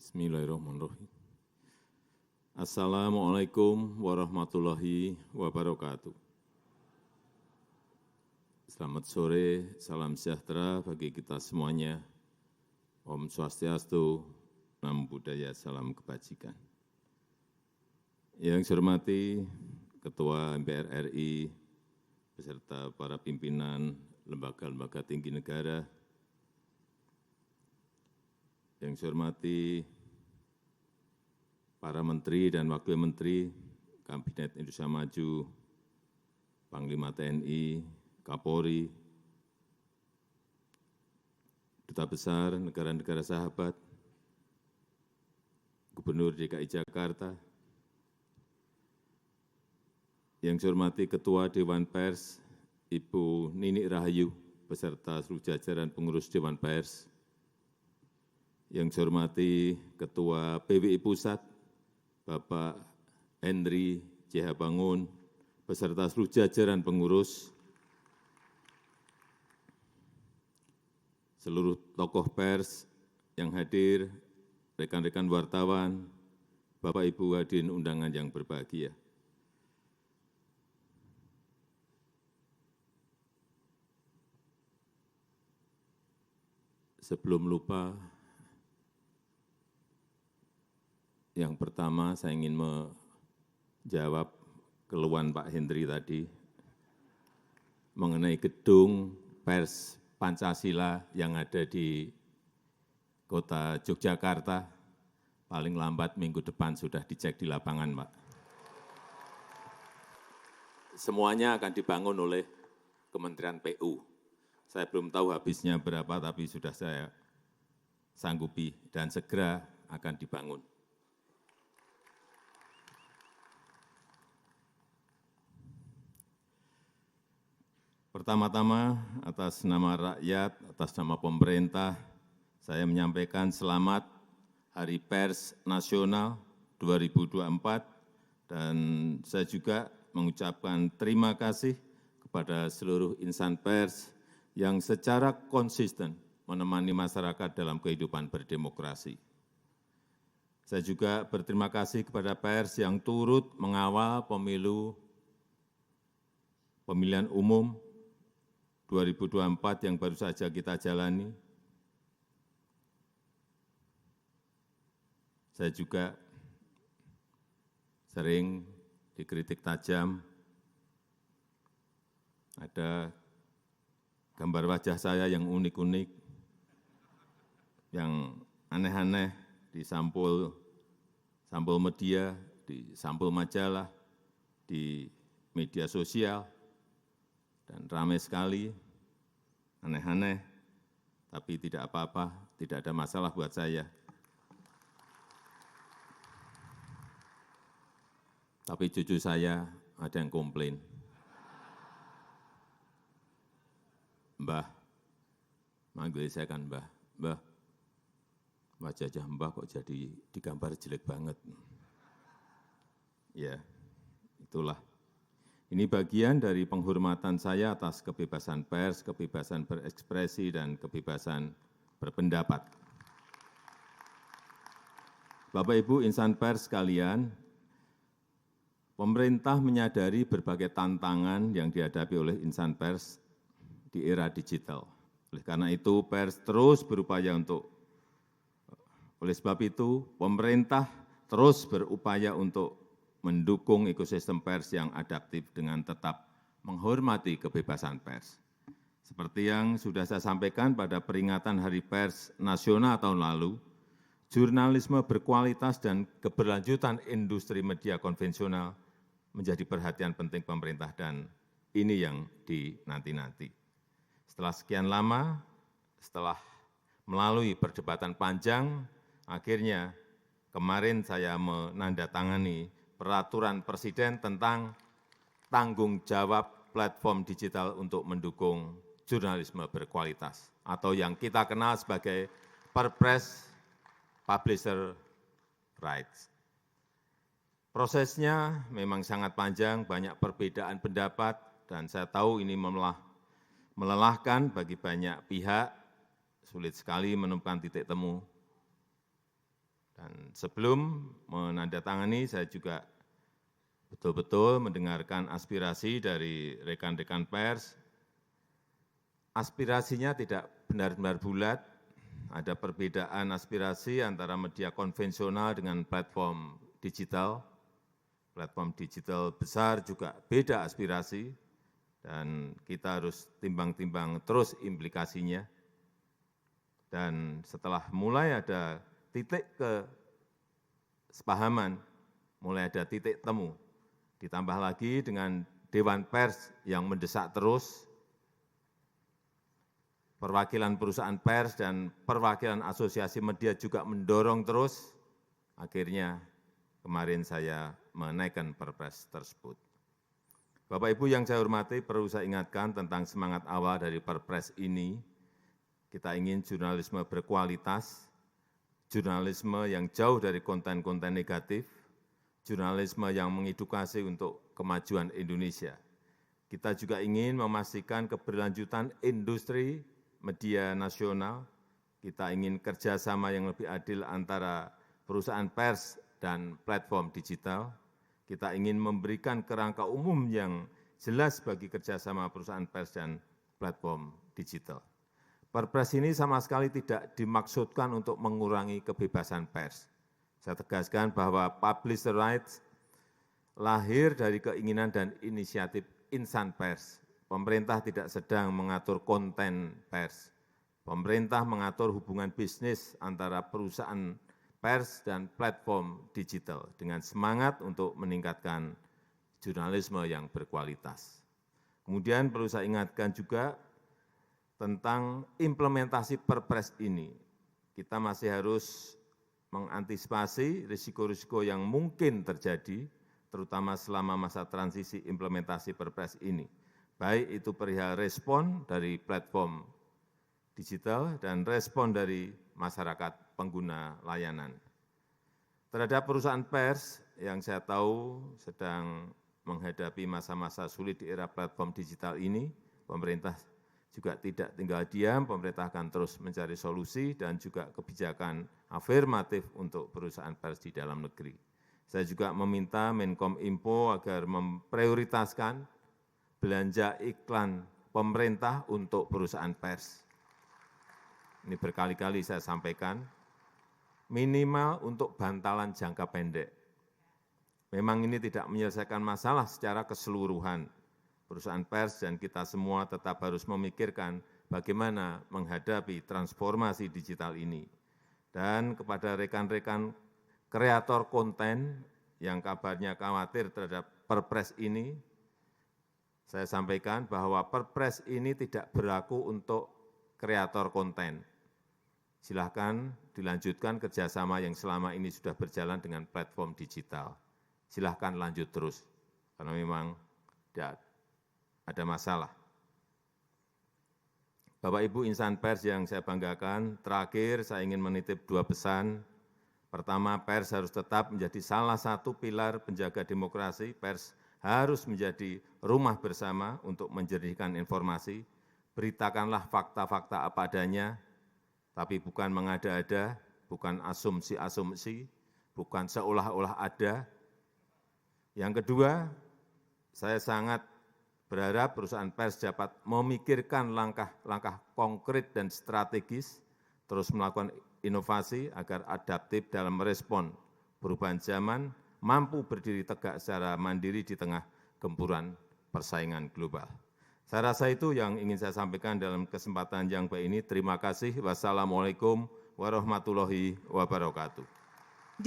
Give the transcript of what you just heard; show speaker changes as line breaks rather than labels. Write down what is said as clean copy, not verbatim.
Bismillahirrahmanirrahim. Assalamualaikum warahmatullahi wabarakatuh. Selamat sore, salam sejahtera bagi kita semuanya. Om Swastiastu, Namo Buddhaya, salam kebajikan. Yang saya hormati Ketua MPR RI, beserta para pimpinan lembaga-lembaga tinggi negara. Yang saya hormati para menteri dan wakil menteri Kabinet Indonesia Maju, Panglima TNI, Kapolri, Duta Besar negara-negara sahabat, Gubernur DKI Jakarta, yang saya hormati Ketua Dewan Pers, Ibu Nini Rahayu, beserta seluruh jajaran pengurus Dewan Pers, yang saya hormati Ketua PWI Pusat, Bapak Henry J.H. Bangun, beserta seluruh jajaran pengurus, seluruh tokoh pers yang hadir, rekan-rekan wartawan, Bapak Ibu hadirin undangan yang berbahagia. Sebelum lupa, yang pertama saya ingin menjawab keluhan Pak Hendri tadi mengenai gedung pers Pancasila yang ada di kota Yogyakarta. Paling lambat minggu depan sudah dicek di lapangan, Pak. Semuanya akan dibangun oleh Kementerian PU. Saya belum tahu habisnya berapa, tapi sudah saya sanggupi dan segera akan dibangun. Pertama-tama, atas nama rakyat, atas nama pemerintah, saya menyampaikan selamat Hari Pers Nasional 2024, dan saya juga mengucapkan terima kasih kepada seluruh insan pers yang secara konsisten menemani masyarakat dalam kehidupan berdemokrasi. Saya juga berterima kasih kepada pers yang turut mengawal pemilihan umum 2024 yang baru saja kita jalani. Saya juga sering dikritik tajam, ada gambar wajah saya yang unik-unik, yang aneh-aneh di sampul media, di sampul majalah, di media sosial, dan ramai sekali, aneh-aneh, tapi tidak apa-apa, tidak ada masalah buat saya. Tapi cucu saya ada yang komplain. Mbah, manggil saya kan Mbah, Mbah, wajah Mbah kok jadi digambar jelek banget. Ya, itulah. Ini bagian dari penghormatan saya atas kebebasan pers, kebebasan berekspresi, dan kebebasan berpendapat. Bapak, Ibu, insan pers sekalian, pemerintah menyadari berbagai tantangan yang dihadapi oleh insan pers di era digital. Oleh karena itu, pers terus berupaya oleh sebab itu, pemerintah terus berupaya untuk mendukung ekosistem pers yang adaptif dengan tetap menghormati kebebasan pers. Seperti yang sudah saya sampaikan pada peringatan Hari Pers Nasional tahun lalu, jurnalisme berkualitas dan keberlanjutan industri media konvensional menjadi perhatian penting pemerintah, dan ini yang dinanti-nanti. Setelah sekian lama, setelah melalui perdebatan panjang, akhirnya kemarin saya menandatangani Peraturan Presiden tentang tanggung jawab platform digital untuk mendukung jurnalisme berkualitas, atau yang kita kenal sebagai Perpres Publisher Rights. Prosesnya memang sangat panjang, banyak perbedaan pendapat, dan saya tahu ini melelahkan bagi banyak pihak, sulit sekali menemukan titik temu. sebelum menandatangani, saya juga betul-betul mendengarkan aspirasi dari rekan-rekan pers. Aspirasinya tidak benar-benar bulat, ada perbedaan aspirasi antara media konvensional dengan platform digital. Platform digital besar juga beda aspirasi, dan kita harus timbang-timbang terus implikasinya. Dan setelah mulai ada titik kesepahaman, mulai ada titik temu, ditambah lagi dengan Dewan Pers yang mendesak terus, perwakilan perusahaan pers dan perwakilan asosiasi media juga mendorong terus, akhirnya kemarin saya menaikkan Perpres tersebut. Bapak Ibu yang saya hormati, perlu saya ingatkan tentang semangat awal dari Perpres ini. Kita ingin jurnalisme berkualitas, jurnalisme yang jauh dari konten-konten negatif, jurnalisme yang mengedukasi untuk kemajuan Indonesia. Kita juga ingin memastikan keberlanjutan industri media nasional. Kita ingin kerjasama yang lebih adil antara perusahaan pers dan platform digital. Kita ingin memberikan kerangka umum yang jelas bagi kerjasama perusahaan pers dan platform digital. Perpres ini sama sekali tidak dimaksudkan untuk mengurangi kebebasan pers. Saya tegaskan bahwa publisher rights lahir dari keinginan dan inisiatif insan pers. Pemerintah tidak sedang mengatur konten pers. Pemerintah mengatur hubungan bisnis antara perusahaan pers dan platform digital dengan semangat untuk meningkatkan jurnalisme yang berkualitas. Kemudian perlu saya ingatkan juga tentang implementasi Perpres ini. Kita masih harus mengantisipasi risiko-risiko yang mungkin terjadi, terutama selama masa transisi implementasi Perpres ini. Baik itu perihal respon dari platform digital dan respon dari masyarakat pengguna layanan. Terhadap perusahaan pers yang saya tahu sedang menghadapi masa-masa sulit di era platform digital ini, pemerintah juga tidak tinggal diam, pemerintah akan terus mencari solusi dan juga kebijakan afirmatif untuk perusahaan pers di dalam negeri. Saya juga meminta Menkominfo agar memprioritaskan belanja iklan pemerintah untuk perusahaan pers. Ini berkali-kali saya sampaikan, minimal untuk bantalan jangka pendek. Memang ini tidak menyelesaikan masalah secara keseluruhan. Perusahaan pers dan kita semua tetap harus memikirkan bagaimana menghadapi transformasi digital ini. Dan kepada rekan-rekan kreator konten yang kabarnya khawatir terhadap Perpres ini, saya sampaikan bahwa Perpres ini tidak berlaku untuk kreator konten. Silahkan dilanjutkan kerjasama yang selama ini sudah berjalan dengan platform digital. Silahkan lanjut terus, karena memang tidak ada masalah. Bapak Ibu insan pers yang saya banggakan, terakhir saya ingin menitip dua pesan. Pertama, pers harus tetap menjadi salah satu pilar penjaga demokrasi. Pers harus menjadi rumah bersama untuk menjernihkan informasi. Beritakanlah fakta-fakta apa adanya, tapi bukan mengada-ada, bukan asumsi-asumsi, bukan seolah-olah ada. Yang kedua, saya sangat berharap perusahaan pers dapat memikirkan langkah-langkah konkret dan strategis, terus melakukan inovasi agar adaptif dalam merespon perubahan zaman, mampu berdiri tegak secara mandiri di tengah gempuran persaingan global. Saya rasa itu yang ingin saya sampaikan dalam kesempatan yang baik ini. Terima kasih. Wassalamualaikum warahmatullahi wabarakatuh.